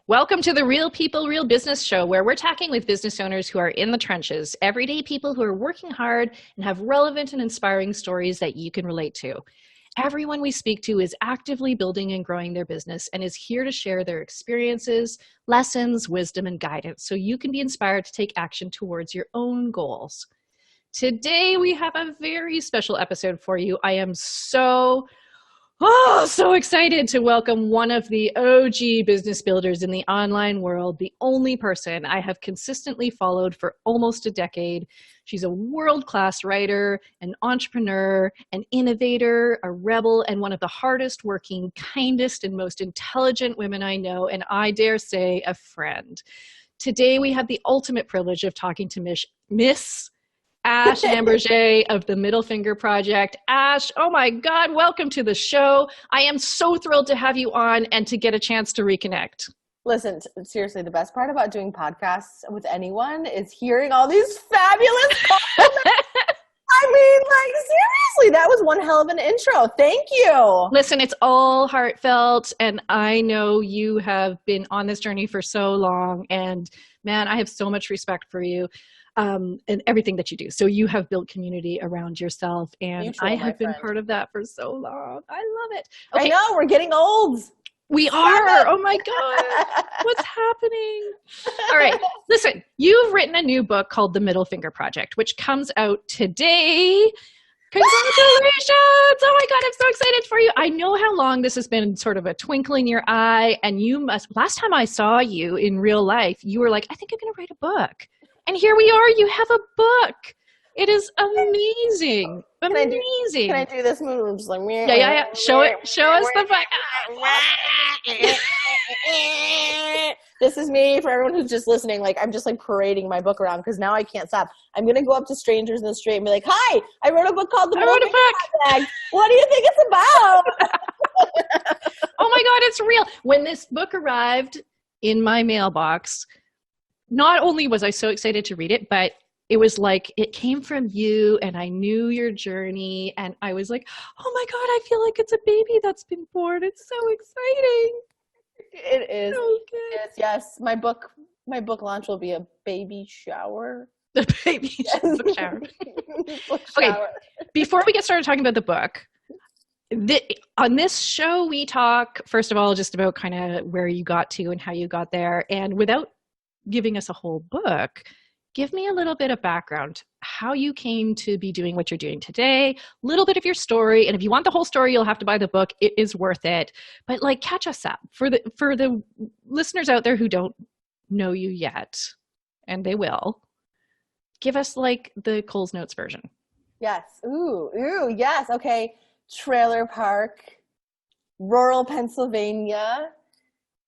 Welcome to the Real People, Real Business show, where we're talking with business owners who are in the trenches, everyday people who are working hard and have relevant and inspiring stories that you can relate to. Everyone we speak to is actively building and growing their business and is here to share their experiences, lessons, wisdom, and guidance so you can be inspired to take action towards your own goals. Today, we have a very special episode for you. I am so excited to welcome one of the OG business builders in the online world, the only person I have consistently followed for almost a decade. She's a world-class writer, an entrepreneur, an innovator, a rebel, and one of the hardest working, kindest, and most intelligent women I know, and I dare say a friend. Today, we have the ultimate privilege of talking to Miss Ash Ambirge of the Middle Finger Project. Ash, oh my God, welcome to the show. I am so thrilled to have you on and to get a chance to reconnect. Listen, seriously, the best part about doing podcasts with anyone is hearing all these fabulous compliments. I mean, seriously, that was one hell of an intro. Thank you. Listen, it's all heartfelt, and I know you have been on this journey for so long, and man, I have so much respect for you. And everything that you do. So you have built community around yourself, and I have been part of that for so long. I love it. Okay. I know, we're getting old. We are. Oh my God. What's happening? All right. Listen, you've written a new book called The Middle Finger Project, which comes out today. Congratulations. Oh my God, I'm so excited for you. I know how long this has been sort of a twinkle in your eye, and last time I saw you in real life, you were like, I think I'm going to write a book. And here we are, you have a book. It is amazing. Amazing. Can I do this move? Just like, yeah. Show us the book. This is me for everyone who's just listening. I'm just parading my book around because now I can't stop. I'm going to go up to strangers in the street and be like, hi, I wrote a book called The Middle Finger Project. What do you think it's about? Oh my God, it's real. When this book arrived in my mailbox, not only was I so excited to read it, but it was like it came from you and I knew your journey and I was like, oh my God, I feel like it's a baby that's been born. It's so exciting. It is. So good. Yes. My book launch will be a baby shower. The baby book shower. Okay, before we get started talking about the book, on this show we talk, first of all, just about kind of where you got to and how you got there. And without giving us a whole book, give me a little bit of background, how you came to be doing what you're doing today, a little bit of your story. And if you want the whole story, you'll have to buy the book. It is worth it. But catch us up for the listeners out there who don't know you yet, and they will. Give us the Coles Notes version. Yes. Ooh, yes. Okay. Trailer park, rural Pennsylvania.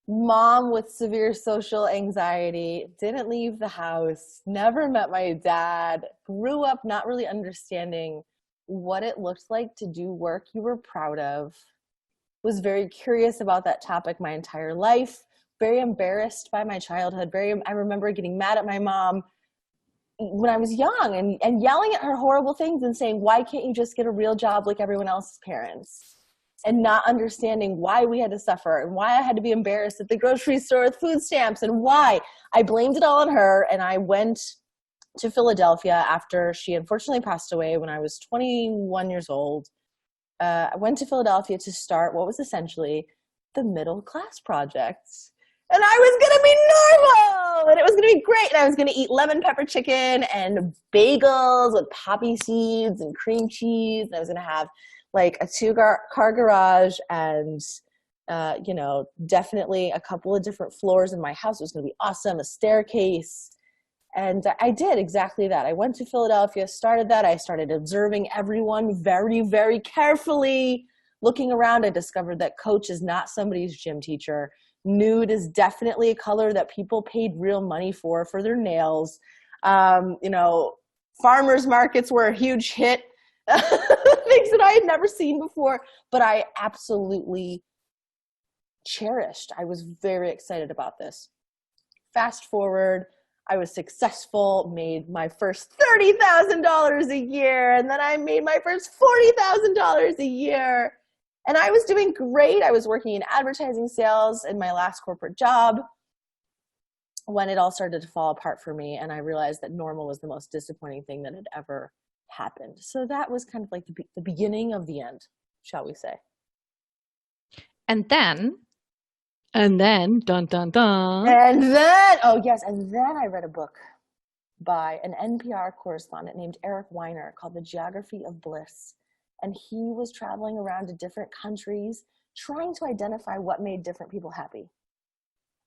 Mom with severe social anxiety, didn't leave the house, never met my dad, grew up not really understanding what it looked like to do work you were proud of, was very curious about that topic my entire life, very embarrassed by my childhood. I remember getting mad at my mom when I was young and yelling at her horrible things and saying, why can't you just get a real job like everyone else's parents? And not understanding why we had to suffer and why I had to be embarrassed at the grocery store with food stamps and why. I blamed it all on her, and I went to Philadelphia after she unfortunately passed away when I was 21 years old. I went to Philadelphia to start what was essentially the Middle Class Project. And I was going to be normal, and it was going to be great, and I was going to eat lemon pepper chicken and bagels with poppy seeds and cream cheese, and I was going to have a 2-car garage and, definitely a couple of different floors in my house. It was going to be awesome, a staircase. And I did exactly that. I went to Philadelphia, started that. I started observing everyone very, very carefully. Looking around, I discovered that Coach is not somebody's gym teacher. Nude is definitely a color that people paid real money for their nails. Farmers markets were a huge hit. Things that I had never seen before, but I absolutely cherished. I was very excited about this. Fast forward, I was successful, made my first $30,000 a year, and then I made my first $40,000 a year. And I was doing great. I was working in advertising sales in my last corporate job. when it all started to fall apart for me, and I realized that normal was the most disappointing thing that had ever happened. So that was kind of like the beginning of the end, shall we say. And then, and then, dun dun dun. And then, oh yes, and then I read a book by an NPR correspondent named Eric Weiner called The Geography of Bliss. And he was traveling around to different countries trying to identify what made different people happy.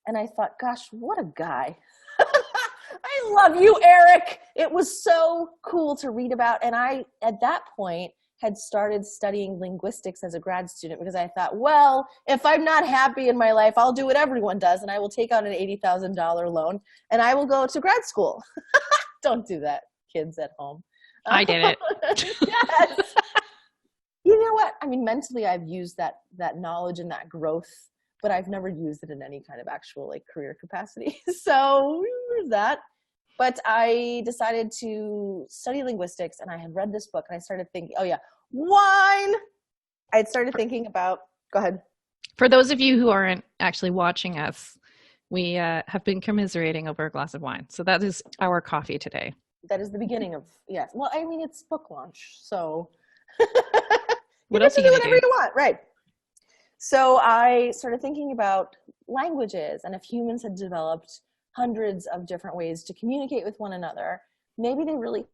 And I thought, gosh, what a guy. I love you, Eric. It was so cool to read about. And I, at that point, had started studying linguistics as a grad student because I thought, well, if I'm not happy in my life, I'll do what everyone does, and I will take out an $80,000 loan and I will go to grad school. Don't do that, kids at home. I did it. Yes. You know what? I mean, mentally, I've used that knowledge and that growth, but I've never used it in any kind of actual like career capacity. So there's that. But I decided to study linguistics, and I had read this book, and I started thinking, oh yeah, wine. I had started thinking about, go ahead. For those of you who aren't actually watching us, we have been commiserating over a glass of wine. So that is our coffee today. That is the beginning of, yes. Well, I mean, it's book launch, so what else are you going to do? Whatever you want, right. So I started thinking about languages, and if humans had developed hundreds of different ways to communicate with one another, maybe they really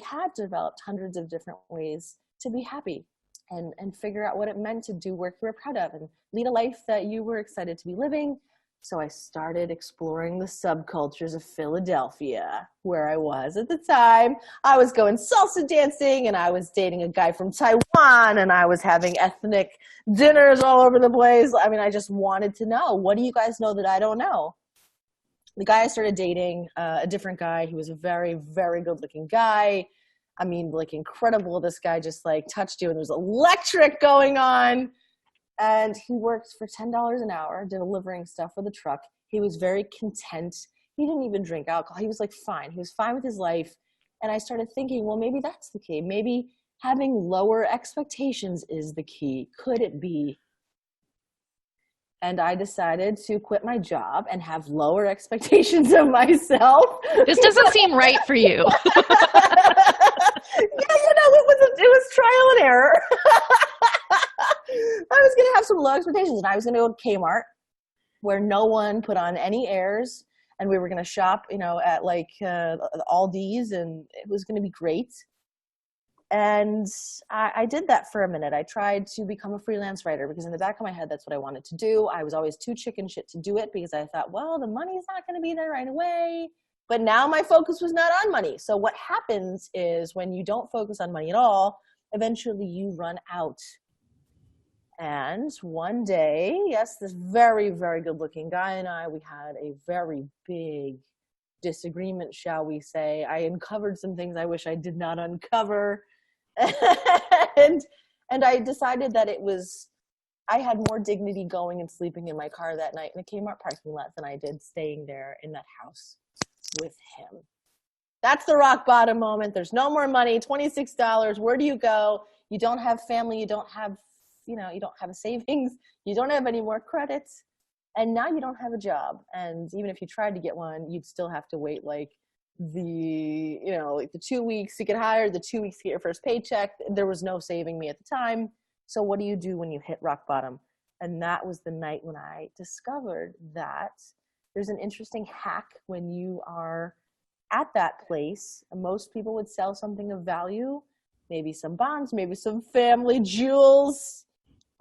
had developed hundreds of different ways to be happy and figure out what it meant to do work you were proud of and lead a life that you were excited to be living. So I started exploring the subcultures of Philadelphia, where I was at the time. I was going salsa dancing, and I was dating a guy from Taiwan, and I was having ethnic dinners all over the place. I mean, I just wanted to know, what do you guys know that I don't know? The guy I started dating, a different guy, he was a very, very good looking guy. I mean, like incredible. This guy just like touched you and there's electric going on. And he worked for $10 an hour delivering stuff with a truck. He was very content. He didn't even drink alcohol. He was like fine. He was fine with his life. And I started thinking, well, maybe that's the key. Maybe having lower expectations is the key. Could it be? And I decided to quit my job and have lower expectations of myself. This doesn't seem right for you. Yeah, it was trial and error. I was going to have some low expectations, and I was going to go to Kmart, where no one put on any airs, and we were going to shop, at like Aldi's, and it was going to be great. And I did that for a minute. I tried to become a freelance writer because in the back of my head, that's what I wanted to do. I was always too chicken shit to do it because I thought, well, the money's not going to be there right away. But now my focus was not on money. So what happens is when you don't focus on money at all, eventually you run out. And one day, yes, this very, very good looking guy and I, we had a very big disagreement, shall we say. I uncovered some things I wish I did not uncover. And I decided that I had more dignity going and sleeping in my car that night in a Kmart parking lot than I did staying there in that house with him. That's the rock bottom moment. There's no more money, $26. Where do you go? You don't have family. You don't have, you don't have a savings. You don't have any more credits. And now you don't have a job. And even if you tried to get one, you'd still have to wait like the 2 weeks to get hired, the 2 weeks to get your first paycheck. There was no saving me at the time. So what do you do when you hit rock bottom? And that was the night when I discovered that there's an interesting hack when you are at that place. Most people would sell something of value, maybe some bonds, maybe some family jewels.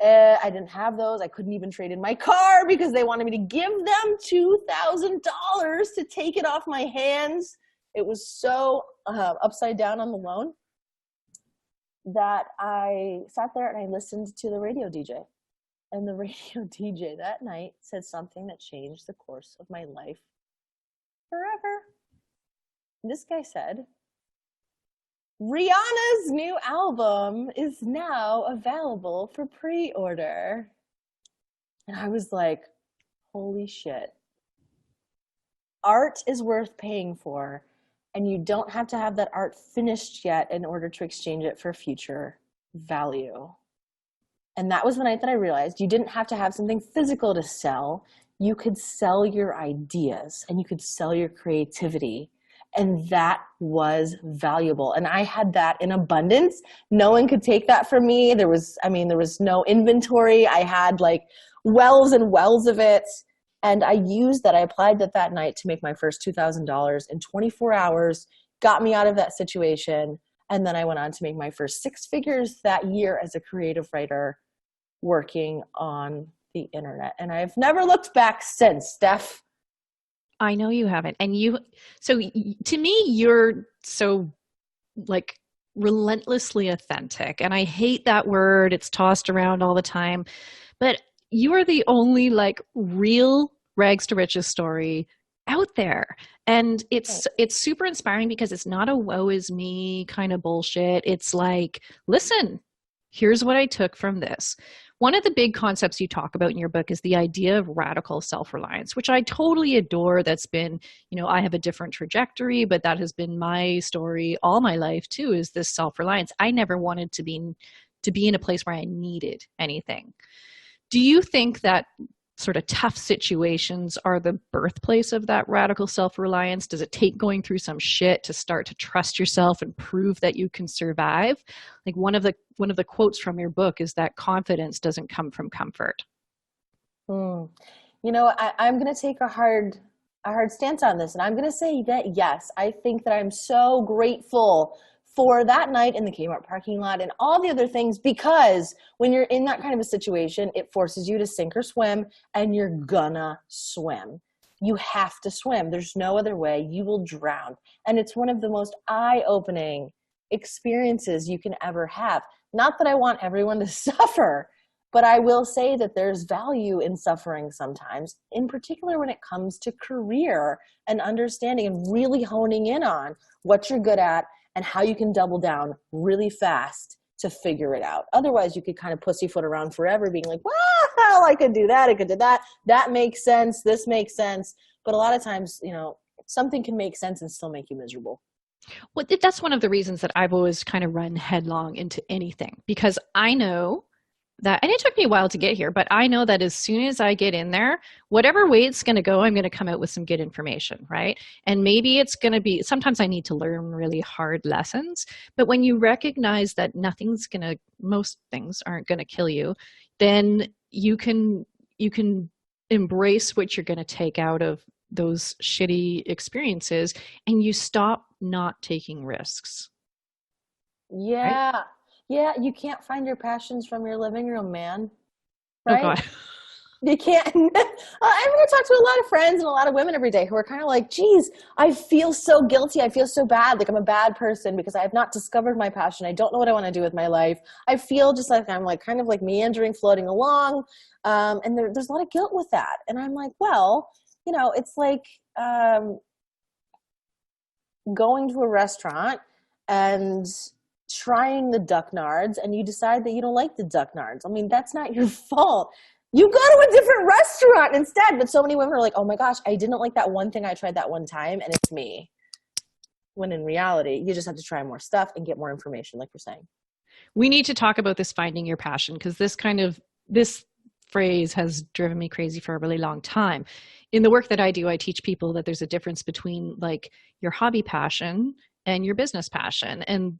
I didn't have those. I couldn't even trade in my car because they wanted me to give them $2,000 to take it off my hands. It was so upside down on the loan that I sat there and I listened to the radio DJ. And the radio DJ that night said something that changed the course of my life forever. This guy said, Rihanna's new album is now available for pre-order. And I was like, holy shit. Art is worth paying for, and you don't have to have that art finished yet in order to exchange it for future value. And that was the night that I realized you didn't have to have something physical to sell. you could sell your ideas and you could sell your creativity. And that was valuable. And I had that in abundance. No one could take that from me. There was no inventory. I had like wells and wells of it. And I applied that night to make my first $2,000 in 24 hours, got me out of that situation. And then I went on to make my first six figures that year as a creative writer working on the internet. And I've never looked back since, Steph. I know you haven't. And to me, you're so like relentlessly authentic. And I hate that word. It's tossed around all the time. But you are the only like real rags to riches story out there. And it's super inspiring because it's not a woe is me kind of bullshit. It's like, listen, here's what I took from this. One of the big concepts you talk about in your book is the idea of radical self-reliance, which I totally adore. That's been, I have a different trajectory, but that has been my story all my life too, is this self-reliance. I never wanted to be in a place where I needed anything. Do you think that sort of tough situations are the birthplace of that radical self-reliance? Does it take going through some shit to start to trust yourself and prove that you can survive? Like one of the quotes from your book is that confidence doesn't come from comfort. I'm going to take a hard stance on this. And I'm going to say that, yes, I think that I'm so grateful for that night in the Kmart parking lot and all the other things, because when you're in that kind of a situation, it forces you to sink or swim, and you're gonna swim. You have to swim. There's no other way. You will drown. And it's one of the most eye-opening experiences you can ever have. Not that I want everyone to suffer, but I will say that there's value in suffering sometimes, in particular when it comes to career and understanding and really honing in on what you're good at and how you can double down really fast to figure it out. Otherwise, you could kind of pussyfoot around forever being like, well, I could do that, I could do that. That makes sense, this makes sense. But a lot of times, something can make sense and still make you miserable. Well, that's one of the reasons that I've always kind of run headlong into anything, because I know that, and it took me a while to get here, but I know that as soon as I get in there, whatever way it's going to go, I'm going to come out with some good information, right? And maybe it's going to be, sometimes I need to learn really hard lessons, but when you recognize that most things aren't going to kill you, then you can embrace what you're going to take out of those shitty experiences, and you stop not taking risks. Yeah. Right? Yeah, you can't find your passions from your living room, man. Right? Oh, God. You can't. I'm going to talk to a lot of friends and a lot of women every day who are kind of like, geez, I feel so guilty. I feel so bad. Like I'm a bad person because I have not discovered my passion. I don't know what I want to do with my life. I feel just like I'm like kind of like meandering, floating along. And there's a lot of guilt with that. And I'm like, well, it's like going to a restaurant and trying the duck nards, and you decide that you don't like the duck nards. I mean, that's not your fault. You go to a different restaurant instead. But so many women are like, oh my gosh, I didn't like that one thing I tried that one time, and it's me. When in reality, you just have to try more stuff and get more information, like you're saying. We need to talk about this finding your passion, because this phrase has driven me crazy for a really long time. In the work that I do, I teach people that there's a difference between like your hobby passion and your business passion. And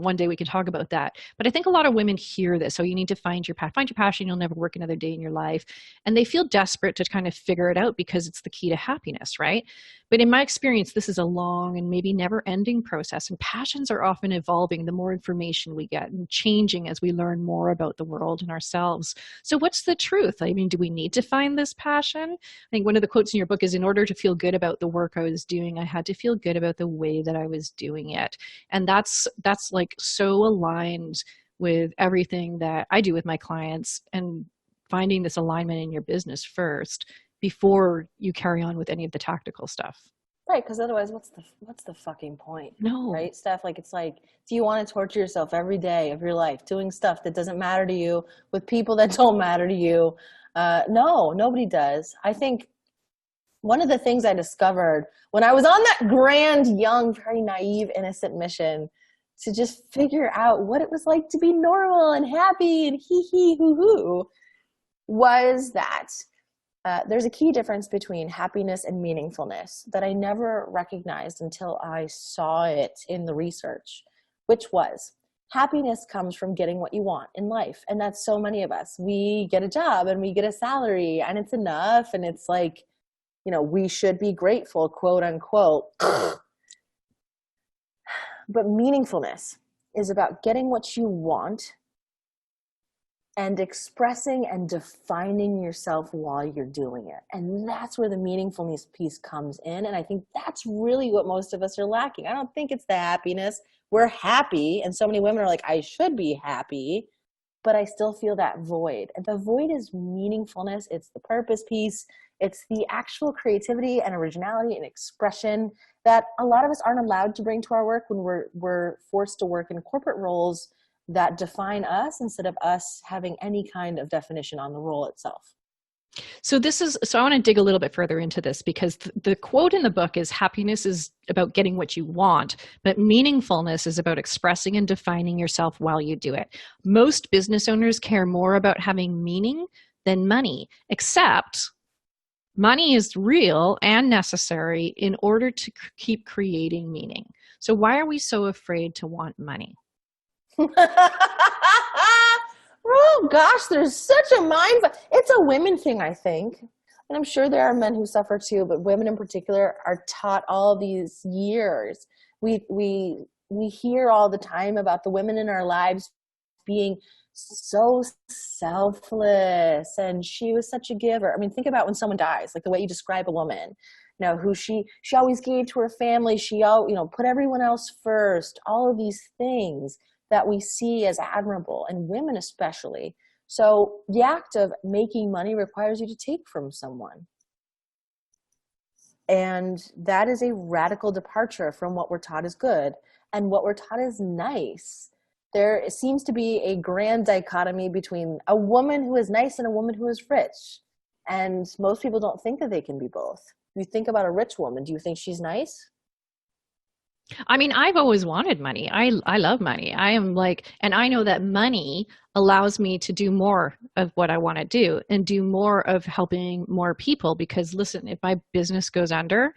one day we can talk about that. But I think a lot of women hear this. So you need to find your passion. You'll never work another day in your life. And they feel desperate to kind of figure it out because it's the key to happiness, right? But in my experience, this is a long and maybe never ending process. And passions are often evolving the more information we get, and changing as we learn more about the world and ourselves. So what's the truth? I mean, do we need to find this passion? I think one of the quotes in your book is, in order to feel good about the work I was doing, I had to feel good about the way that I was doing it. And that's like so aligned with everything that I do with my clients, and finding this alignment in your business first before you carry on with any of the tactical stuff. Right, because otherwise, what's the fucking point? No. Right, Steph? Like, it's like, do you want to torture yourself every day of your life doing stuff that doesn't matter to you with people that don't matter to you? No, nobody does. I think one of the things I discovered when I was on that grand, young, very naive, innocent mission to just figure out what it was like to be normal and happy and hee hee hoo hoo was that there's a key difference between happiness and meaningfulness that I never recognized until I saw it in the research, which was happiness comes from getting what you want in life. And that's so many of us. We get a job and we get a salary and it's enough. And it's like, you know, we should be grateful, quote unquote. But meaningfulness is about getting what you want and expressing and defining yourself while you're doing it. And that's where the meaningfulness piece comes in. And I think that's really what most of us are lacking. I don't think it's the happiness. We're happy. And so many women are like, I should be happy, but I still feel that void. And the void is meaningfulness. It's the purpose piece. It's the actual creativity and originality and expression that a lot of us aren't allowed to bring to our work when we're forced to work in corporate roles that define us instead of us having any kind of definition on the role itself. So I want to dig a little bit further into this, because the quote in the book is happiness is about getting what you want, but meaningfulness is about expressing and defining yourself while you do it. Most business owners care more about having meaning than money, except money is real and necessary in order to keep creating meaning. So why are we so afraid to want money? Oh gosh, there's such a mind, but it's a women thing, I think. And I'm sure there are men who suffer too, but women in particular are taught all these years. We hear all the time about the women in our lives being so selfless, and she was such a giver. I mean, think about when someone dies, like the way you describe a woman, you know, who she always gave to her family. She put everyone else first, all of these things that we see as admirable, and women especially. So the act of making money requires you to take from someone. And that is a radical departure from what we're taught is good and what we're taught is nice. There seems to be a grand dichotomy between a woman who is nice and a woman who is rich. And most people don't think that they can be both. You think about a rich woman, do you think she's nice? I mean, I've always wanted money. I love money. I am like, and I know that money allows me to do more of what I want to do and do more of helping more people. Because listen, if my business goes under,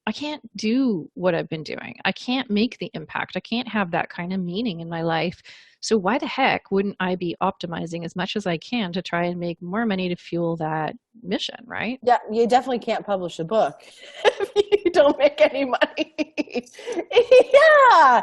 I can't do what I've been doing. I can't make the impact. I can't have that kind of meaning in my life. So why the heck wouldn't I be optimizing as much as I can to try and make more money to fuel that mission, right? Yeah, you definitely can't publish a book if you don't make any money. Yeah.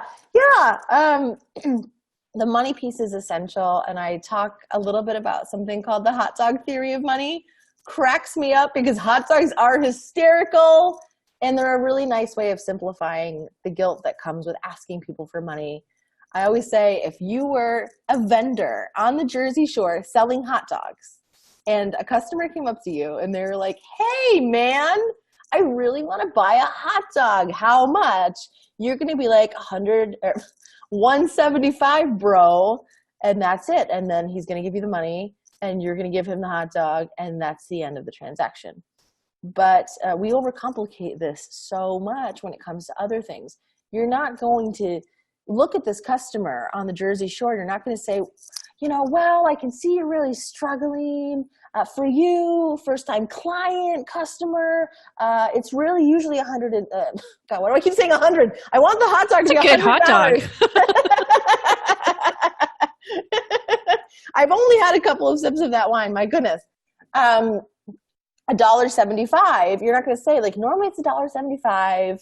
The money piece is essential, and I talk a little bit about something called the hot dog theory of money. Cracks me up because hot dogs are hysterical, and they're a really nice way of simplifying the guilt that comes with asking people for money. I always say, if you were a vendor on the Jersey Shore selling hot dogs and a customer came up to you and they're like, hey man, I really want to buy a hot dog. How much? You're going to be like 100 or 175, bro. And that's it. And then he's going to give you the money and you're going to give him the hot dog. And that's the end of the transaction. But we overcomplicate this so much when it comes to other things. You're not going to look at this customer on the Jersey Shore. You're not going to say, well, I can see you're really struggling. For you, first-time client, customer, it's really usually 100. God, why do I keep saying 100? I want the hot dog to be $100. It's a good hot dog. I've only had a couple of sips of that wine. My goodness. $1.75. You're not going to say, like, normally it's $1.75,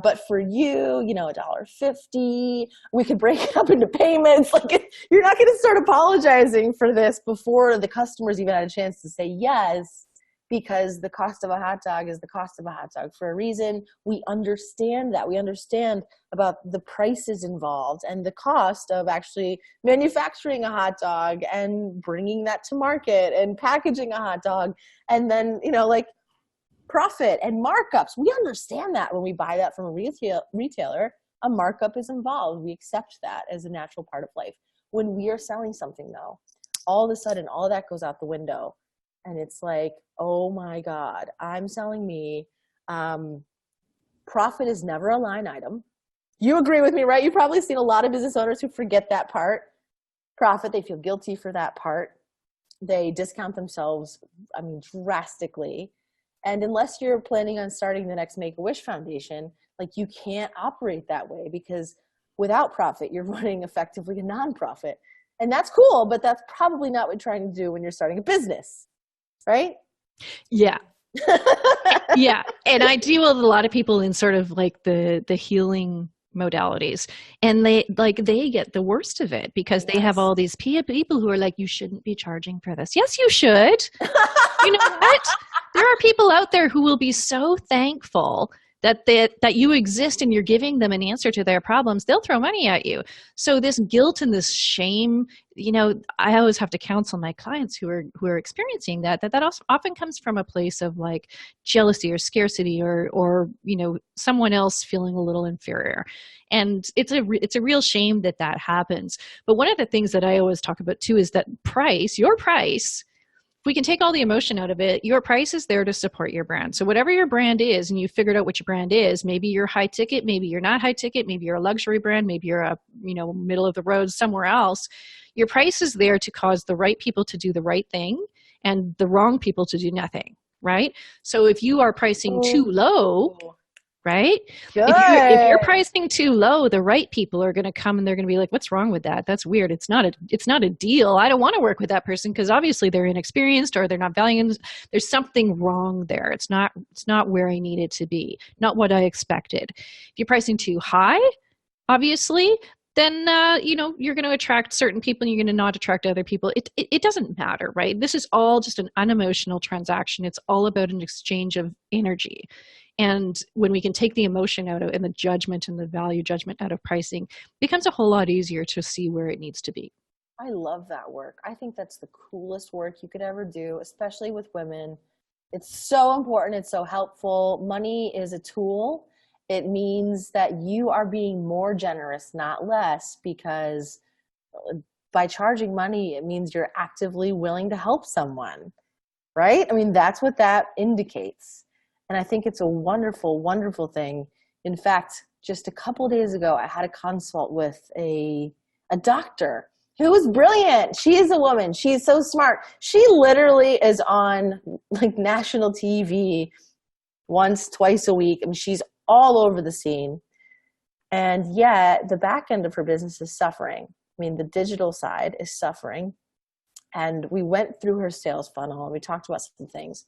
but for you, $1.50. We could break it up into payments. Like, you're not going to start apologizing for this before the customers even had a chance to say yes, because the cost of a hot dog is the cost of a hot dog for a reason. We understand that. We understand about the prices involved and the cost of actually manufacturing a hot dog and bringing that to market and packaging a hot dog. And then, profit and markups. We understand that when we buy that from a retailer, a markup is involved. We accept that as a natural part of life. When we are selling something, though, all of a sudden, all that goes out the window. And it's like, oh my God, I'm selling me. Profit is never a line item. You agree with me, right? You've probably seen a lot of business owners who forget that part. Profit, they feel guilty for that part. They discount themselves, I mean, drastically. And unless you're planning on starting the next Make-A-Wish Foundation, like, you can't operate that way, because without profit, you're running effectively a nonprofit. And that's cool, but that's probably not what you're trying to do when you're starting a business, right? Yeah. Yeah. And I deal with a lot of people in sort of like the healing modalities, and they get the worst of it because they have Yes. all these people who are like, you shouldn't be charging for this. Yes, you should. You know what? There are people out there who will be so thankful that you exist and you're giving them an answer to their problems. They'll throw money at you. So this guilt and this shame, I always have to counsel my clients who are experiencing that also often comes from a place of like jealousy or scarcity or someone else feeling a little inferior. And it's a real shame that happens. But one of the things that I always talk about too is that your price, if we can take all the emotion out of it, your price is there to support your brand. So whatever your brand is, and you figured out what your brand is, maybe you're high ticket, maybe you're not high ticket, maybe you're a luxury brand, maybe you're a middle of the road somewhere else. Your price is there to cause the right people to do the right thing and the wrong people to do nothing, right? So if you are pricing too low, right? Good. If you're pricing too low, the right people are going to come and they're going to be like, "What's wrong with that? That's weird. It's not a deal. I don't want to work with that person because obviously they're inexperienced or they're not valuing. There's something wrong there. It's not where I need it to be. Not what I expected." If you're pricing too high, obviously, then you're going to attract certain people and you're going to not attract other people. It doesn't matter, right? This is all just an unemotional transaction. It's all about an exchange of energy. And when we can take the emotion out of and the judgment and the value judgment out of pricing, it becomes a whole lot easier to see where it needs to be. I love that work. I think that's the coolest work you could ever do, especially with women. It's so important. It's so helpful. Money is a tool. It means that you are being more generous, not less, because by charging money, it means you're actively willing to help someone, right? I mean, that's what that indicates. And I think it's a wonderful, wonderful thing. In fact, just a couple of days ago, I had a consult with a doctor who was brilliant. She is a woman. She is so smart. She literally is on like national TV once, twice a week. I mean, she's all over the scene. And yet the back end of her business is suffering. I mean, the digital side is suffering. And we went through her sales funnel and we talked about some things.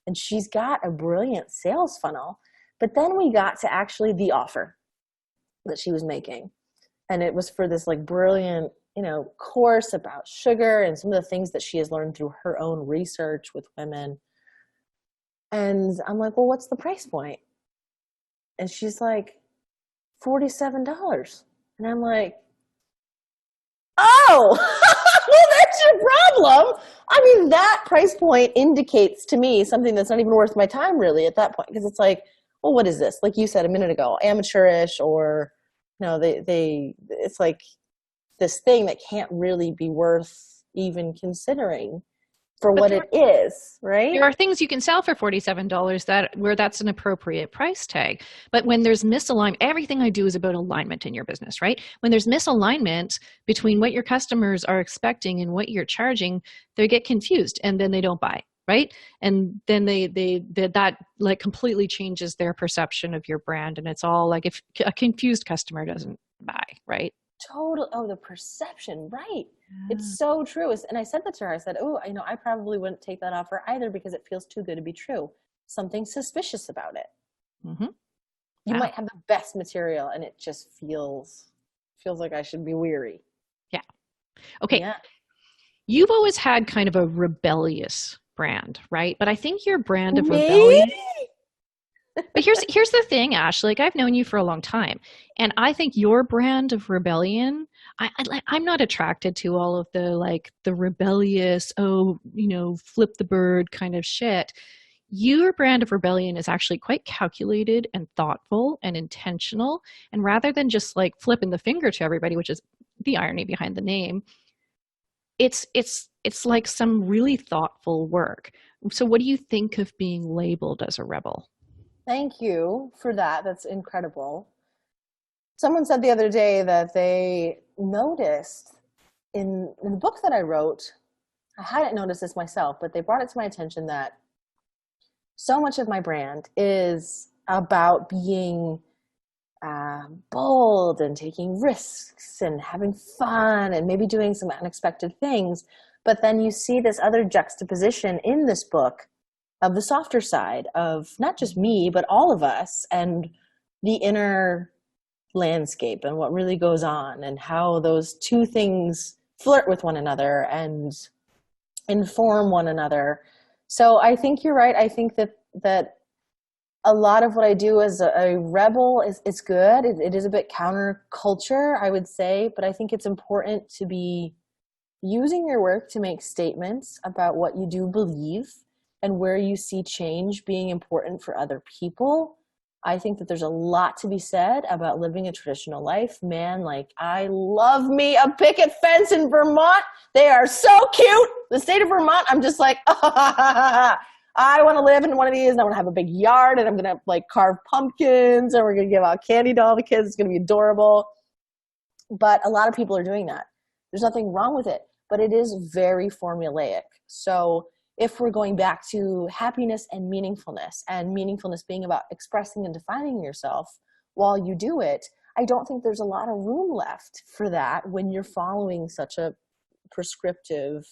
And she's got a brilliant sales funnel. But then we got to actually the offer that she was making. And it was for this like brilliant, course about sugar and some of the things that she has learned through her own research with women. And I'm like, well, what's the price point? And she's like, $47. And I'm like, oh, well, that's your problem. I mean, that price point indicates to me something that's not even worth my time really at that point. Because it's like, well, what is this? Like you said a minute ago, amateurish, or it's like this thing that can't really be worth even considering for what it is, right? There are things you can sell for $47 where that's an appropriate price tag. But when there's misalignment, everything I do is about alignment in your business, right? When there's misalignment between what your customers are expecting and what you're charging, they get confused and then they don't buy, right? And then that like completely changes their perception of your brand. And it's all like if a confused customer doesn't buy, right? Total. Oh, the perception, right? It's so true. And I said that to her. I said, oh, I probably wouldn't take that offer either because it feels too good to be true. Something suspicious about it. Mm-hmm. You might have the best material and it just feels like I should be weary. Yeah. Okay. Yeah. You've always had kind of a rebellious brand, right? But I think your brand of rebellion. But here's the thing, Ash. Like, I've known you for a long time, and I think your brand of rebellion. I'm not attracted to all of the rebellious, flip the bird kind of shit. Your brand of rebellion is actually quite calculated and thoughtful and intentional. And rather than just like flipping the finger to everybody, which is the irony behind the name, it's like some really thoughtful work. So, what do you think of being labeled as a rebel? Thank you for that. That's incredible. Someone said the other day that they noticed in the book that I wrote, I hadn't noticed this myself, but they brought it to my attention that so much of my brand is about being bold and taking risks and having fun and maybe doing some unexpected things. But then you see this other juxtaposition in this book of the softer side of not just me, but all of us, and the inner landscape and what really goes on, and how those two things flirt with one another and inform one another. So I think you're right. I think that a lot of what I do as a rebel is good. It is a bit counterculture, I would say, but I think it's important to be using your work to make statements about what you do believe and where you see change being important for other people. I think that there's a lot to be said about living a traditional life. Man, like, I love me a picket fence in Vermont. They are so cute. The state of Vermont, I'm just like, I want to live in one of these, and I want to have a big yard, and I'm going to like carve pumpkins, and we're going to give out candy to all the kids. It's going to be adorable. But a lot of people are doing that. There's nothing wrong with it, but it is very formulaic. So if we're going back to happiness and meaningfulness being about expressing and defining yourself while you do it, I don't think there's a lot of room left for that when you're following such a prescriptive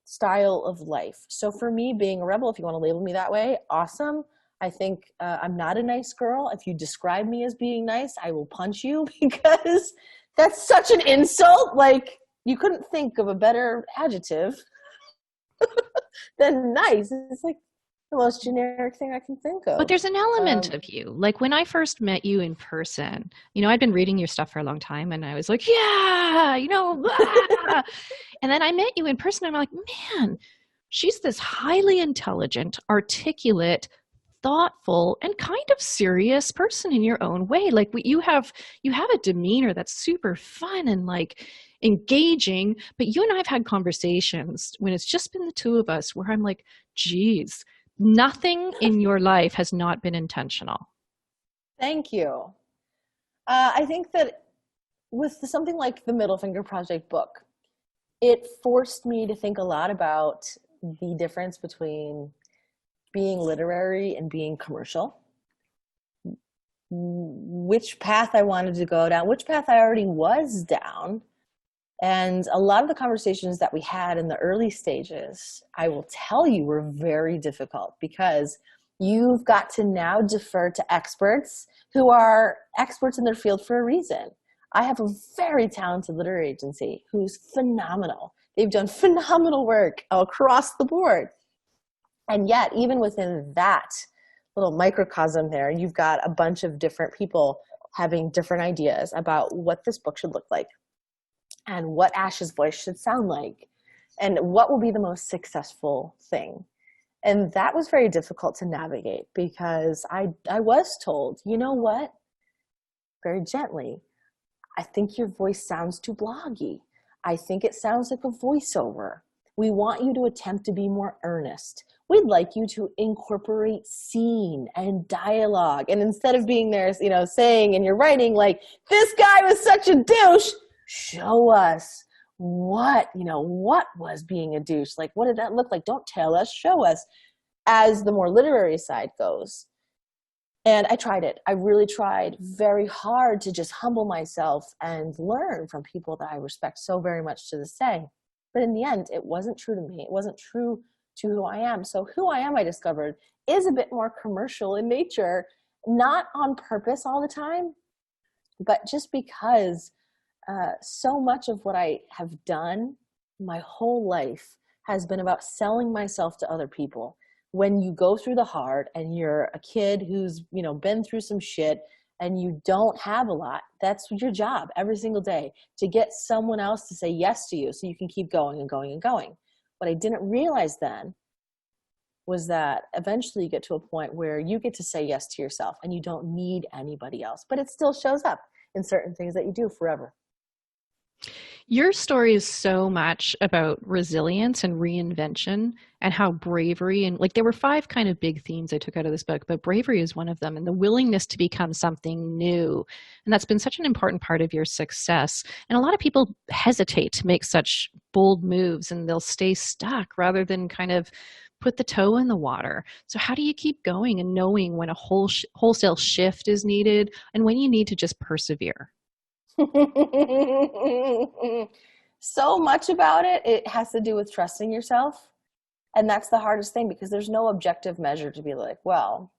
style of life. So for me, being a rebel, if you want to label me that way, awesome. I think I'm not a nice girl. If you describe me as being nice, I will punch you, because that's such an insult. Like, you couldn't think of a better adjective than nice. It's like the most generic thing I can think of. But there's an element of you. Like, when I first met you in person, I'd been reading your stuff for a long time, and I was like, yeah, blah. And then I met you in person, and I'm like, man, she's this highly intelligent, articulate, thoughtful, and kind of serious person in your own way. Like, you have a demeanor that's super fun and like engaging, but you and I have had conversations when it's just been the two of us where I'm like, geez, nothing in your life has not been intentional. Thank you. I think that with something like the Middle Finger Project book, it forced me to think a lot about the difference between being literary and being commercial, which path I wanted to go down, which path I already was down. And a lot of the conversations that we had in the early stages, I will tell you, were very difficult, because you've got to now defer to experts who are experts in their field for a reason. I have a very talented literary agency who's phenomenal. They've done phenomenal work across the board. And yet, even within that little microcosm there, you've got a bunch of different people having different ideas about what this book should look like, and what Ash's voice should sound like, and what will be the most successful thing. And that was very difficult to navigate, because I was told, you know what, very gently, I think your voice sounds too bloggy. I think it sounds like a voiceover. We want you to attempt to be more earnest. We'd like you to incorporate scene and dialogue. And instead of being there, saying in your writing, like, this guy was such a douche, show us what was being a douche. Like, what did that look like? Don't tell us, show us, as the more literary side goes. And I tried it. I really tried very hard to just humble myself and learn from people that I respect so very much to this day. But in the end, it wasn't true to me. It wasn't true to who I am. So who I am, I discovered, is a bit more commercial in nature, not on purpose all the time, but just because so much of what I have done my whole life has been about selling myself to other people. When you go through the hard and you're a kid who's, been through some shit and you don't have a lot, that's your job every single day, to get someone else to say yes to you so you can keep going and going and going. What I didn't realize then was that eventually you get to a point where you get to say yes to yourself and you don't need anybody else, but it still shows up in certain things that you do forever. Your story is so much about resilience and reinvention and how bravery and like there were five kind of big themes I took out of this book, but bravery is one of them and the willingness to become something new. And that's been such an important part of your success. And a lot of people hesitate to make such bold moves and they'll stay stuck rather than kind of put the toe in the water. So how do you keep going and knowing when a wholesale shift is needed and when you need to just persevere? So much about it has to do with trusting yourself. And that's the hardest thing because there's no objective measure to be like, well,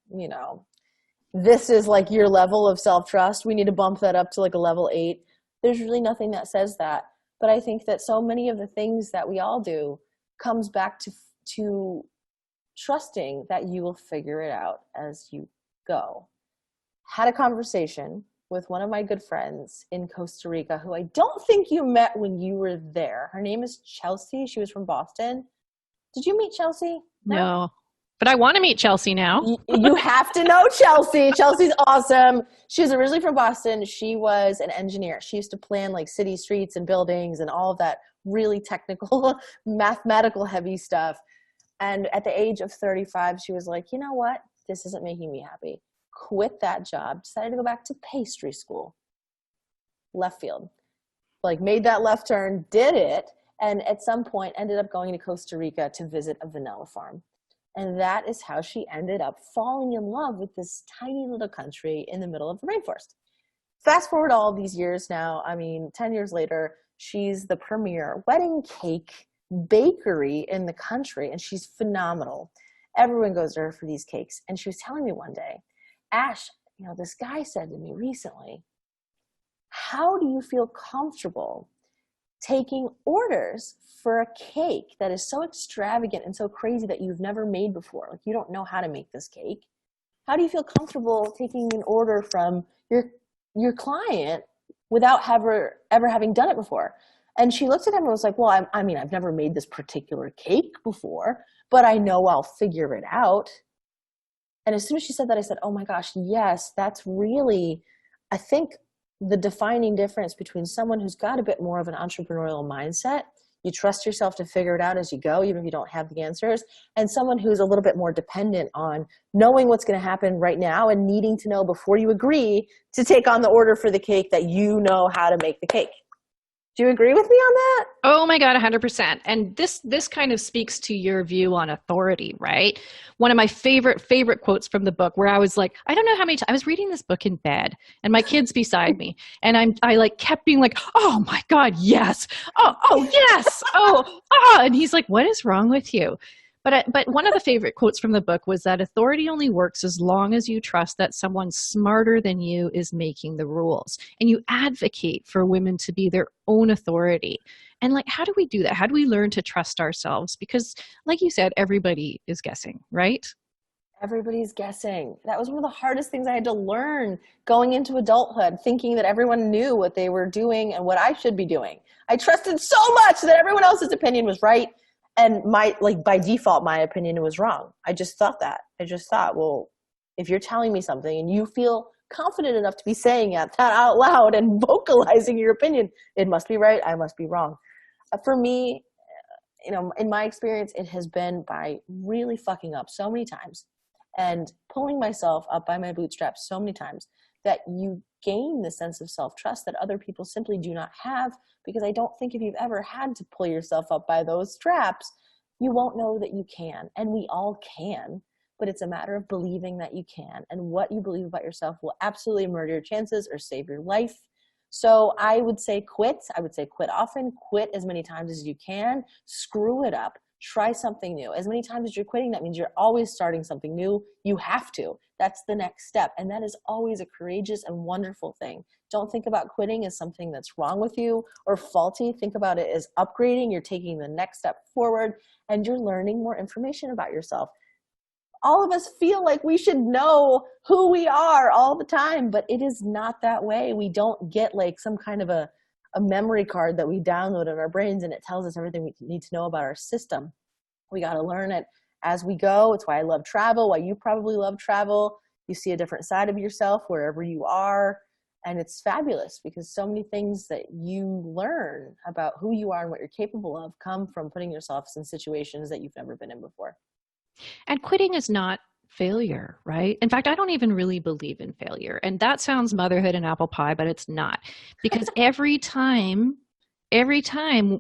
this is like your level of self-trust. We need to bump that up to like a level 8. There's really nothing that says that. But I think that so many of the things that we all do comes back to trusting that you will figure it out as you go. Had a conversation with one of my good friends in Costa Rica, who I don't think you met when you were there. Her name is Chelsea. She was from Boston. Did you meet Chelsea? No. But I want to meet Chelsea now. You have to know Chelsea. Chelsea's awesome. She was originally from Boston. She was an engineer. She used to plan like city streets and buildings and all of that really technical, mathematical heavy stuff. And at the age of 35, she was like, you know what? This isn't making me happy. Quit that job. Decided to go back to pastry school. Left field. Like made that left turn, did it. And at some point ended up going to Costa Rica to visit a vanilla farm. And that is how she ended up falling in love with this tiny little country in the middle of the rainforest. Fast forward all these years now, 10 years later, she's the premier wedding cake bakery in the country, and she's phenomenal. Everyone goes to her for these cakes. And she was telling me one day, Ash, this guy said to me recently, how do you feel comfortable taking orders for a cake that is so extravagant and so crazy that you've never made before? Like you don't know how to make this cake. How do you feel comfortable taking an order from your client without ever having done it before? And she looked at him and was like, well, I've never made this particular cake before, but I know I'll figure it out. And as soon as she said that, I said, oh my gosh, yes, that's really, I think, the defining difference between someone who's got a bit more of an entrepreneurial mindset, you trust yourself to figure it out as you go, even if you don't have the answers, and someone who's a little bit more dependent on knowing what's going to happen right now and needing to know before you agree to take on the order for the cake that you know how to make the cake. Do you agree with me on that? Oh my God, 100%. And this kind of speaks to your view on authority, right? One of my favorite quotes from the book where I was like, I don't know how many times I was reading this book in bed and my kid's beside me and I like kept being like, oh my God, yes. Oh yes. And he's like, what is wrong with you? But one of the favorite quotes from the book was that authority only works as long as you trust that someone smarter than you is making the rules. And you advocate for women to be their own authority. And like, how do we do that? How do we learn to trust ourselves? Because like you said, everybody is guessing, right? Everybody's guessing. That was one of the hardest things I had to learn going into adulthood, thinking that everyone knew what they were doing and what I should be doing. I trusted so much that everyone else's opinion was right. And by default, my opinion was wrong. I just thought that. I just thought, well, if you're telling me something and you feel confident enough to be saying it that out loud and vocalizing your opinion, it must be right. I must be wrong. For me, in my experience, it has been by really fucking up so many times and pulling myself up by my bootstraps so many times that you gain the sense of self-trust that other people simply do not have, because I don't think if you've ever had to pull yourself up by those straps, you won't know that you can. And we all can, but it's a matter of believing that you can. And what you believe about yourself will absolutely murder your chances or save your life. So I would say quit. I would say quit often, quit as many times as you can, screw it up. Try something new. As many times as you're quitting, that means you're always starting something new. You have to. That's the next step. And that is always a courageous and wonderful thing. Don't think about quitting as something that's wrong with you or faulty. Think about it as upgrading. You're taking the next step forward and you're learning more information about yourself. All of us feel like we should know who we are all the time, but it is not that way. We don't get like some kind of a memory card that we download in our brains and it tells us everything we need to know about our system. We got to learn it as we go. It's why I love travel, why you probably love travel. You see a different side of yourself wherever you are. And it's fabulous because so many things that you learn about who you are and what you're capable of come from putting yourselves in situations that you've never been in before. And quitting is not failure, right? In fact, I don't even really believe in failure. And that sounds motherhood and apple pie, but it's not. Because every time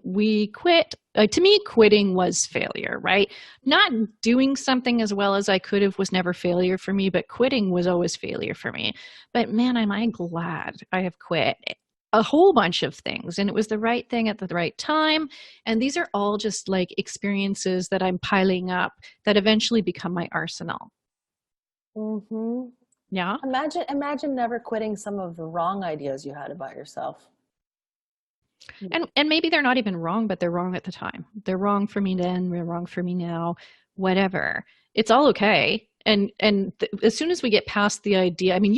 we quit, to me, quitting was failure, right? Not doing something as well as I could have was never failure for me, but quitting was always failure for me. But man, am I glad I have quit a whole bunch of things, and it was the right thing at the right time. And these are all just like experiences that I'm piling up that eventually become my arsenal. Mm-hmm. Yeah. Imagine never quitting some of the wrong ideas you had about yourself. And maybe they're not even wrong, but they're wrong at the time. They're wrong for me then, they're wrong for me now, whatever. It's all okay. As soon as we get past the idea, I mean,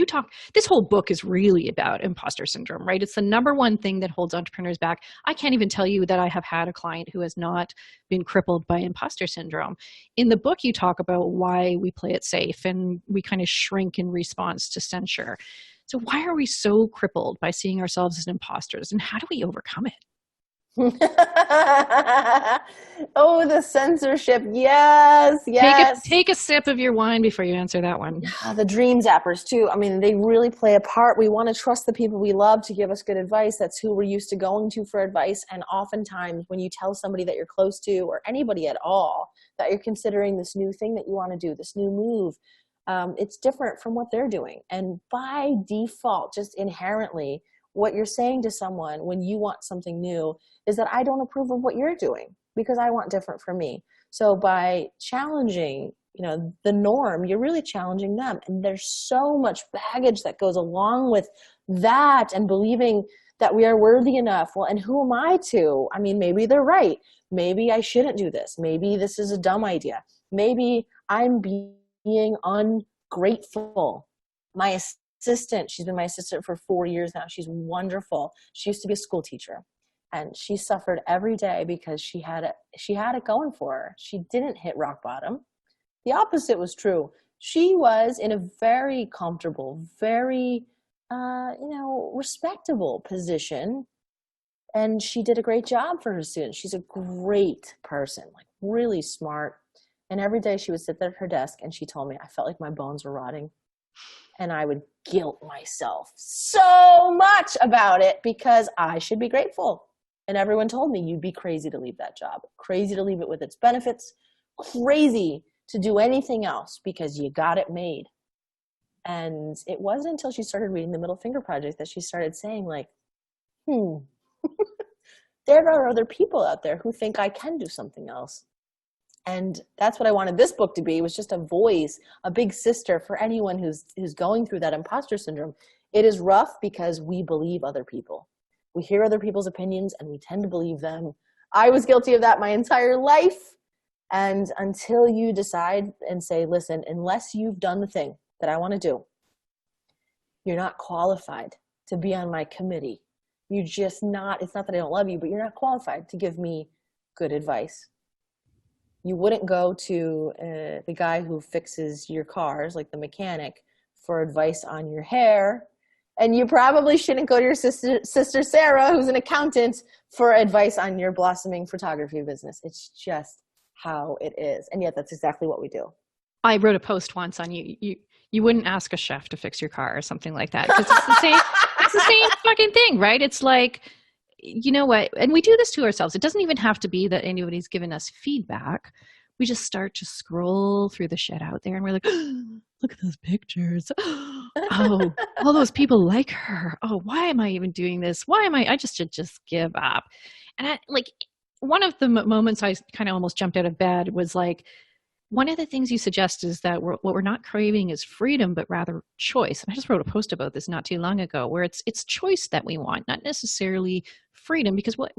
this whole book is really about imposter syndrome, right? It's the number one thing that holds entrepreneurs back. I can't even tell you that I have had a client who has not been crippled by imposter syndrome. In the book, you talk about why we play it safe and we kind of shrink in response to censure. So why are we so crippled by seeing ourselves as imposters, and how do we overcome it? Oh, the censorship. Yes, yes. Take a sip of your wine before you answer that one. The dream zappers too. I mean, they really play a part. We want to trust the people we love to give us good advice. That's who we're used to going to for advice. And oftentimes when you tell somebody that you're close to, or anybody at all, that you're considering this new thing that you want to do, this new move, it's different from what they're doing. And by default, just inherently, what you're saying to someone when you want something new is that I don't approve of what you're doing because I want different for me. So by challenging, the norm, you're really challenging them. And there's so much baggage that goes along with that, and believing that we are worthy enough. Well, and who am I to? I mean, maybe they're right. Maybe I shouldn't do this. Maybe this is a dumb idea. Maybe I'm being ungrateful. My assistant, she's been my assistant for 4 years now. She's wonderful. She used to be a school teacher, and she suffered every day because she had it going for her. She didn't hit rock bottom. The opposite was true. She was in a very comfortable, very, respectable position, and she did a great job for her students. She's a great person, like really smart. And every day she would sit there at her desk, and she told me, I felt like my bones were rotting. And I would guilt myself so much about it because I should be grateful. And everyone told me, you'd be crazy to leave that job, crazy to leave it with its benefits, crazy to do anything else because you got it made. And it wasn't until she started reading The Middle Finger Project that she started saying, like, there are other people out there who think I can do something else. And that's what I wanted this book to be, was just a voice, a big sister for anyone who's going through that imposter syndrome. It is rough because we believe other people. We hear other people's opinions and we tend to believe them. I was guilty of that my entire life. And until you decide and say, listen, unless you've done the thing that I want to do, you're not qualified to be on my committee. You're just not, it's not that I don't love you, but you're not qualified to give me good advice. You wouldn't go to the guy who fixes your cars, like the mechanic, for advice on your hair. And you probably shouldn't go to your sister Sarah, who's an accountant, for advice on your blossoming photography business. It's just how it is. And yet that's exactly what we do. I wrote a post once on you wouldn't ask a chef to fix your car or something like that. Because it's the same fucking thing, right? It's like, you know what? And we do this to ourselves. It doesn't even have to be that anybody's given us feedback. We just start to scroll through the shit out there and we're like, oh, look at those pictures. Oh, all those people like her. Oh, why am I even doing this? I just should just give up. And one of the moments I kind of almost jumped out of bed was like, one of the things you suggest is that what we're not craving is freedom, but rather choice. And I just wrote a post about this not too long ago, where it's choice that we want, not necessarily freedom, because what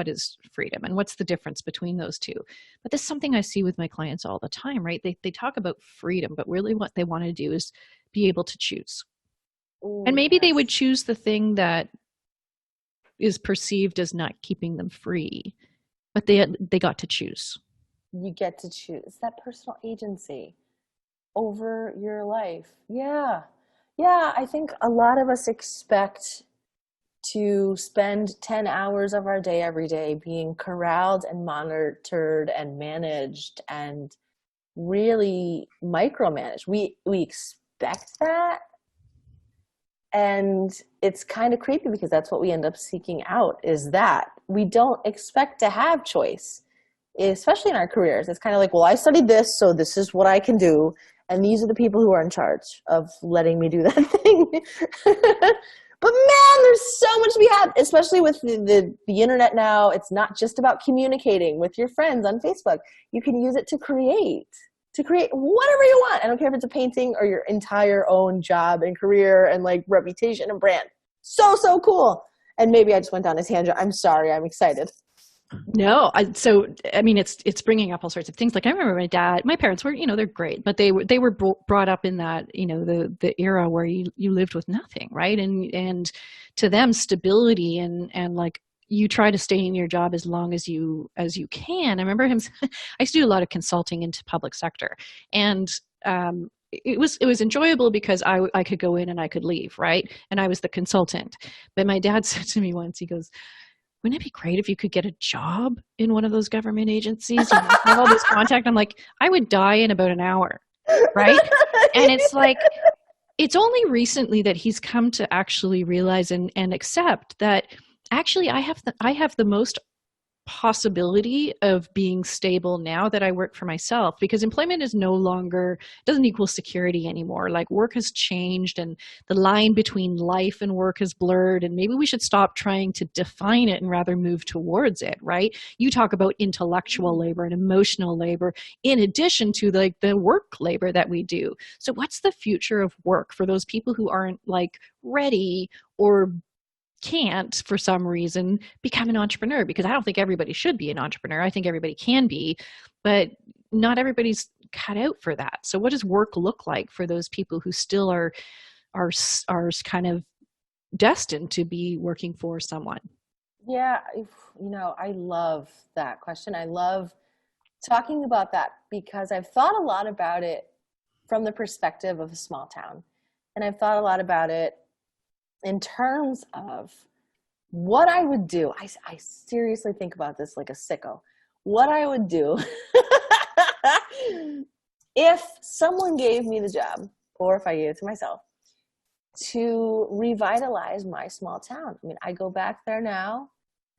is freedom and what's the difference between those two? But this is something I see with my clients all the time, right? They talk about freedom, but really what they want to do is be able to choose. Ooh, and maybe they would choose the thing that is perceived as not keeping them free, but they got to choose. You get to choose. It's that personal agency over your life. Yeah. Yeah, I think a lot of us expect to spend 10 hours of our day every day being corralled and monitored and managed and really micromanaged. We expect that, and it's kind of creepy because that's what we end up seeking out, is that we don't expect to have choice, especially in our careers. It's kind of like, well, I studied this, so this is what I can do, and these are the people who are in charge of letting me do that thing. But man, there's so much to be had, especially with the internet now. It's not just about communicating with your friends on Facebook. You can use it to create whatever you want. I don't care if it's a painting or your entire own job and career and like reputation and brand. So cool. And maybe I just went down a tangent. I'm sorry. I'm excited. No, I mean, it's bringing up all sorts of things. Like I remember my parents were, they're great, but they were brought up in that, the era where you lived with nothing, right? And to them, stability and like you try to stay in your job as long as you can. I remember him. I used to do a lot of consulting into public sector, and it was enjoyable because I could go in and I could leave, right? And I was the consultant. But my dad said to me once, he goes, wouldn't it be great if you could get a job in one of those government agencies? Have all this contact. I'm like, I would die in about an hour, right? And it's like, it's only recently that he's come to actually realize and accept that actually I have the most possibility of being stable now that I work for myself, because employment is no longer, doesn't equal security anymore. Like work has changed and the line between life and work is blurred, and maybe we should stop trying to define it and rather move towards it, right? You talk about intellectual labor and emotional labor in addition to like the work labor that we do. So what's the future of work for those people who aren't like ready or can't for some reason become an entrepreneur? Because I don't think everybody should be an entrepreneur. I think everybody can be, but not everybody's cut out for that. So what does work look like for those people who still are kind of destined to be working for someone? Yeah, I love that question. I love talking about that because I've thought a lot about it from the perspective of a small town. And I've thought a lot about it in terms of what I would do. I seriously think about this like a sicko. What I would do if someone gave me the job, or if I gave it to myself, to revitalize my small town. I mean, I go back there now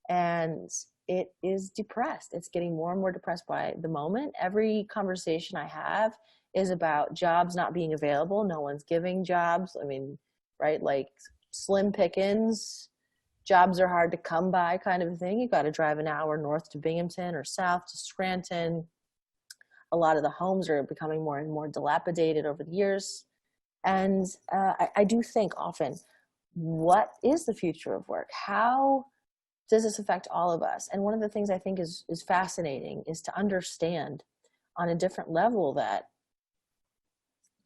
and it is depressed. It's getting more and more depressed by the moment. Every conversation I have is about jobs not being available. No one's giving jobs. I mean, right? Like slim pickings, jobs are hard to come by kind of a thing. You got to drive an hour north to Binghamton or south to Scranton. A lot of the homes are becoming more and more dilapidated over the years. And I do think often, what is the future of work? How does this affect all of us? And one of the things I think is fascinating is to understand on a different level that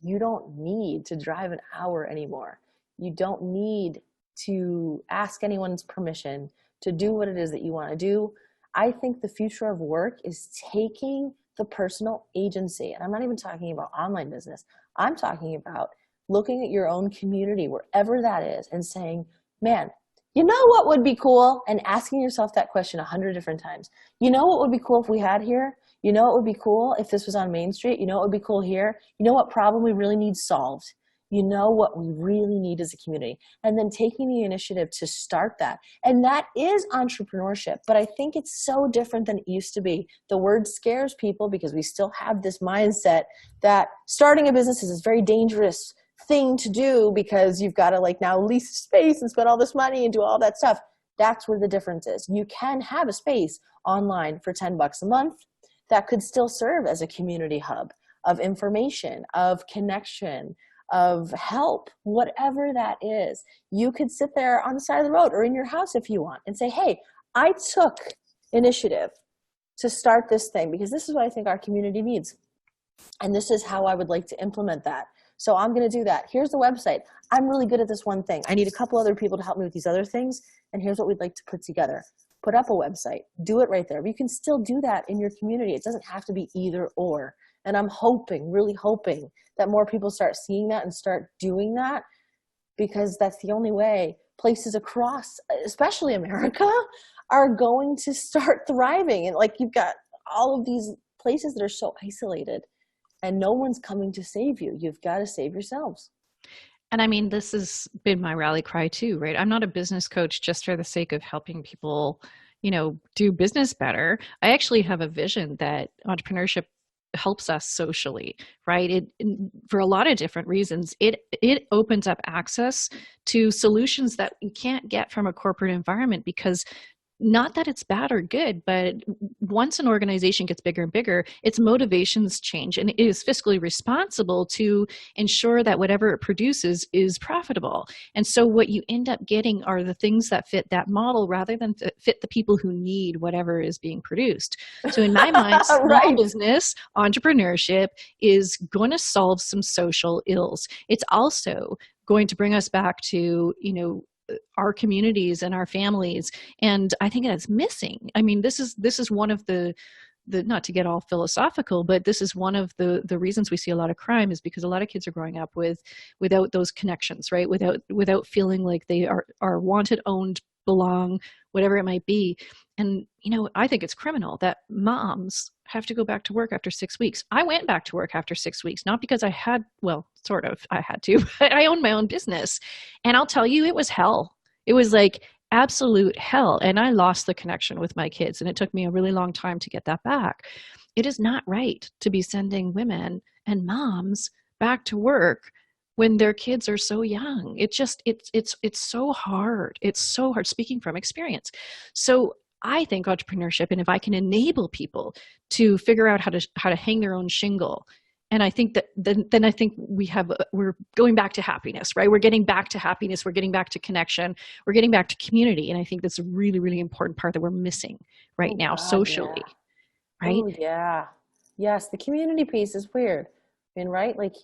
you don't need to drive an hour anymore. You don't need to ask anyone's permission to do what it is that you want to do. I think the future of work is taking the personal agency. And I'm not even talking about online business. I'm talking about looking at your own community, wherever that is, and saying, man, you know what would be cool? And asking yourself that question 100 different times. You know what would be cool if we had here? You know what would be cool if this was on Main Street? You know what would be cool here? You know what problem we really need solved? You know what we really need as a community? And then taking the initiative to start that. And that is entrepreneurship. But I think it's so different than it used to be. The word scares people because we still have this mindset that starting a business is this very dangerous thing to do because you've got to like now lease space and spend all this money and do all that stuff. That's where the difference is. You can have a space online for $10 a month that could still serve as a community hub of information, of connection, of help, whatever that is. You could sit there on the side of the road or in your house if you want and say, hey, I took initiative to start this thing because this is what I think our community needs. And this is how I would like to implement that. So I'm going to do that. Here's the website. I'm really good at this one thing. I need a couple other people to help me with these other things. And here's what we'd like to put together. Put up a website. Do it right there. But you can still do that in your community. It doesn't have to be either or. And I'm hoping, really hoping, that more people start seeing that and start doing that. because that's the only way places across, especially America, are going to start thriving. And like, you've got all of these places that are so isolated and no one's coming to save you. You've got to save yourselves. And I mean, this has been my rally cry too, right? I'm not a business coach just for the sake of helping people, do business better. I actually have a vision that entrepreneurship helps us socially, right? For a lot of different reasons. It opens up access to solutions that we can't get from a corporate environment, because not that it's bad or good, but once an organization gets bigger and bigger, its motivations change, and it is fiscally responsible to ensure that whatever it produces is profitable. And so what you end up getting are the things that fit that model rather than fit the people who need whatever is being produced. So in my mind, small Right. business entrepreneurship is going to solve some social ills. It's also going to bring us back to, our communities and our families. And I think that's missing. I mean, this is one of the not to get all philosophical, but this is one of the reasons we see a lot of crime, is because a lot of kids are growing up without those connections, right? Without feeling like they are wanted, owned, belong, whatever it might be. And, I think it's criminal that moms have to go back to work after 6 weeks. I went back to work after 6 weeks, not because I had to, but I owned my own business. And I'll tell you, it was hell. It was like absolute hell. And I lost the connection with my kids. And it took me a really long time to get that back. It is not right to be sending women and moms back to work when their kids are so young. It's so hard. It's so hard, speaking from experience. So I think entrepreneurship, and if I can enable people to figure out how to hang their own shingle, and I think that then I think we're going back to happiness, right? We're getting back to happiness. We're getting back to connection. We're getting back to community. And I think that's a really, really important part that we're missing right now, God, socially, yeah. right? Oh, yeah. Yes, the community piece is weird. I mean, right? Like,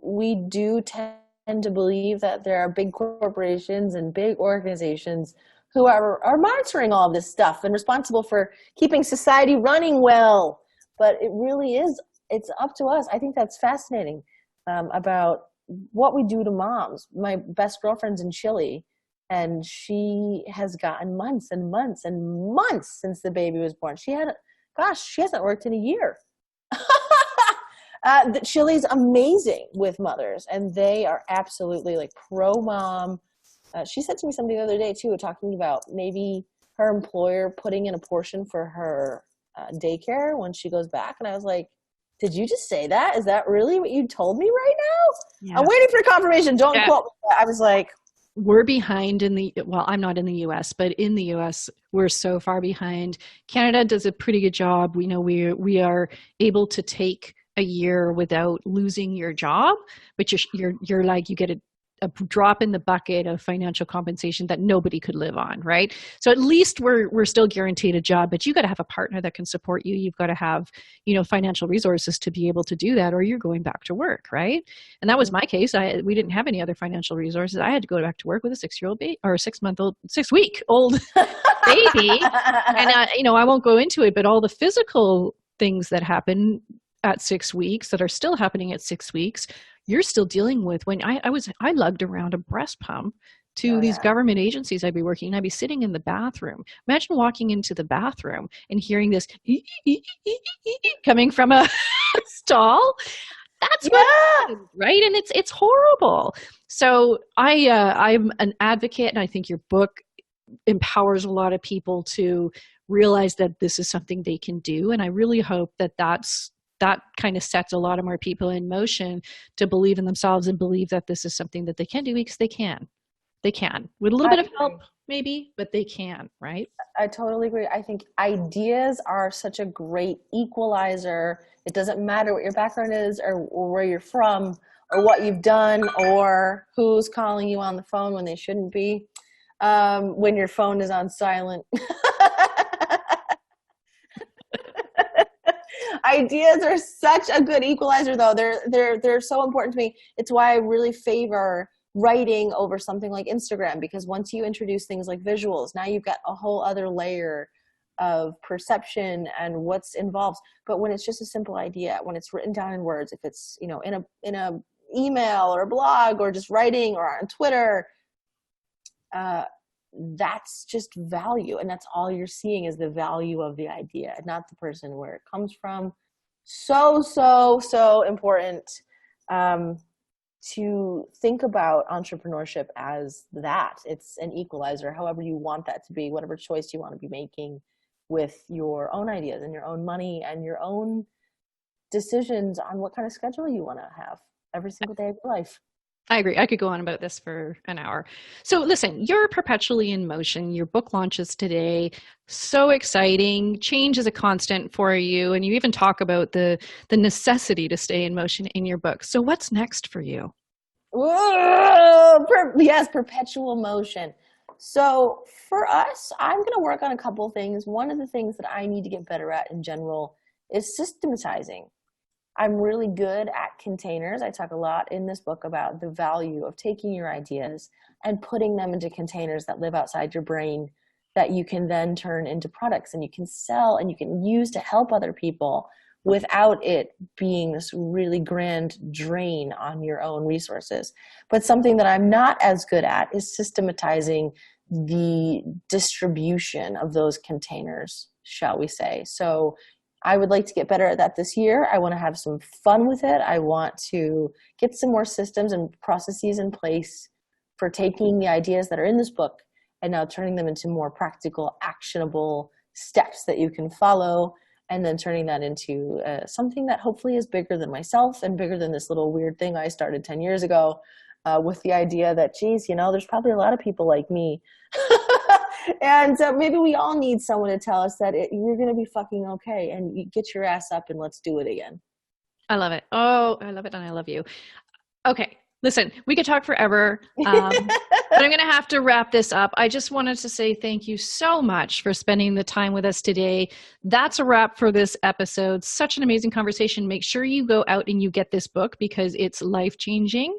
we do tend to believe that there are big corporations and big organizations who are monitoring all of this stuff and responsible for keeping society running well. But it really is, it's up to us. I think that's fascinating, about what we do to moms. My best girlfriend's in Chile, and she has gotten months and months and months since the baby was born. She hasn't worked in a year. Chile's amazing with mothers, and they are absolutely like pro mom. She said to me something the other day too, talking about maybe her employer putting in a portion for her daycare when she goes back. And I was like, did you just say that? Is that really what you told me right now? Yeah. I'm waiting for confirmation. Don't quote me. I was like, we're behind I'm not in the US, but in the US, we're so far behind. Canada does a pretty good job. We know we are able to take a year without losing your job, but you're like, you get a drop in the bucket of financial compensation that nobody could live on, right? So at least we're still guaranteed a job, but you got to have a partner that can support you. You've got to have, financial resources to be able to do that, or you're going back to work, right? And that was my case. We didn't have any other financial resources. I had to go back to work with a 6-year-old baby, or a 6-week-old baby. And I won't go into it, but all the physical things that happen at 6 weeks that are still happening at 6 weeks, you're still dealing with. When I lugged around a breast pump to these government agencies I'd be working, and I'd be sitting in the bathroom. Imagine walking into the bathroom and hearing this coming from a stall. That's what happens, right? And it's horrible. So I'm an advocate, and I think your book empowers a lot of people to realize that this is something they can do. And I really hope that kind of sets a lot of more people in motion to believe in themselves and believe that this is something that they can do, because they can. They can. With a little bit of help, maybe, but they can, right? I totally agree. I think ideas are such a great equalizer. It doesn't matter what your background is, or where you're from, or what you've done, or who's calling you on the phone when they shouldn't be, when your phone is on silent. Ideas are such a good equalizer, though. They're so important to me. It's why I really favor writing over something like Instagram, because once you introduce things like visuals, now you've got a whole other layer of perception and what's involved. But when it's just a simple idea, when it's written down in words, if it's in a email or a blog or just writing or on Twitter, that's just value. And that's all you're seeing is the value of the idea, not the person where it comes from. So, so, so important to think about entrepreneurship as that. It's an equalizer, however you want that to be, whatever choice you want to be making with your own ideas and your own money and your own decisions on what kind of schedule you want to have every single day of your life. I agree. I could go on about this for an hour. So listen, you're perpetually in motion. Your book launches today. So exciting. Change is a constant for you. And you even talk about the necessity to stay in motion in your book. So what's next for you? Yes, perpetual motion. So for us, I'm going to work on a couple of things. One of the things that I need to get better at in general is systematizing. I'm really good at containers. I talk a lot in this book about the value of taking your ideas and putting them into containers that live outside your brain that you can then turn into products and you can sell and you can use to help other people without it being this really grand drain on your own resources. But something that I'm not as good at is systematizing the distribution of those containers, shall we say. So I would like to get better at that this year. I want to have some fun with it. I want to get some more systems and processes in place for taking the ideas that are in this book and now turning them into more practical, actionable steps that you can follow, and then turning that into something that hopefully is bigger than myself and bigger than this little weird thing I started 10 years ago with the idea that, geez, there's probably a lot of people like me. And maybe we all need someone to tell us that you're going to be fucking okay and you get your ass up and let's do it again. I love it. Oh, I love it. And I love you. Okay. Listen, we could talk forever, but I'm going to have to wrap this up. I just wanted to say thank you so much for spending the time with us today. That's a wrap for this episode. Such an amazing conversation. Make sure you go out and you get this book because it's life-changing.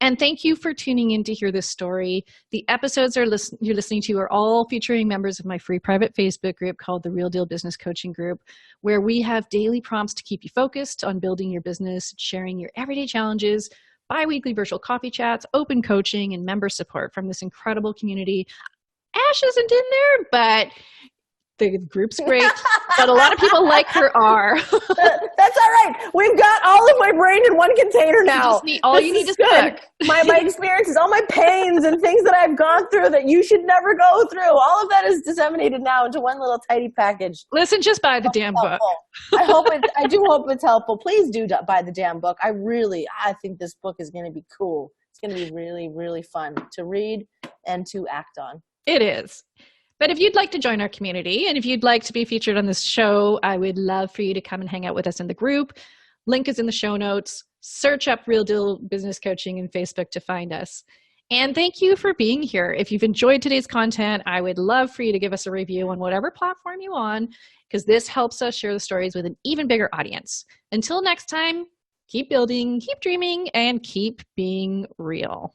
And thank you for tuning in to hear this story. The episodes you're listening to are all featuring members of my free private Facebook group called the Real Deal Business Coaching Group, where we have daily prompts to keep you focused on building your business, sharing your everyday challenges, bi-weekly virtual coffee chats, open coaching, and member support from this incredible community. Ash isn't in there, but the group's great, but a lot of people like her are. That's all right. We've got all of my brain in one container now. All you need is good. My experiences, all my pains and things that I've gone through that you should never go through. All of that is disseminated now into one little tidy package. Listen, just buy the damn book. I do hope it's helpful. Please do buy the damn book. I think this book is going to be cool. It's going to be really, really fun to read and to act on. It is. But if you'd like to join our community and if you'd like to be featured on this show, I would love for you to come and hang out with us in the group. Link is in the show notes. Search up Real Deal Business Coaching in Facebook to find us. And thank you for being here. If you've enjoyed today's content, I would love for you to give us a review on whatever platform you're on, because this helps us share the stories with an even bigger audience. Until next time, keep building, keep dreaming, and keep being real.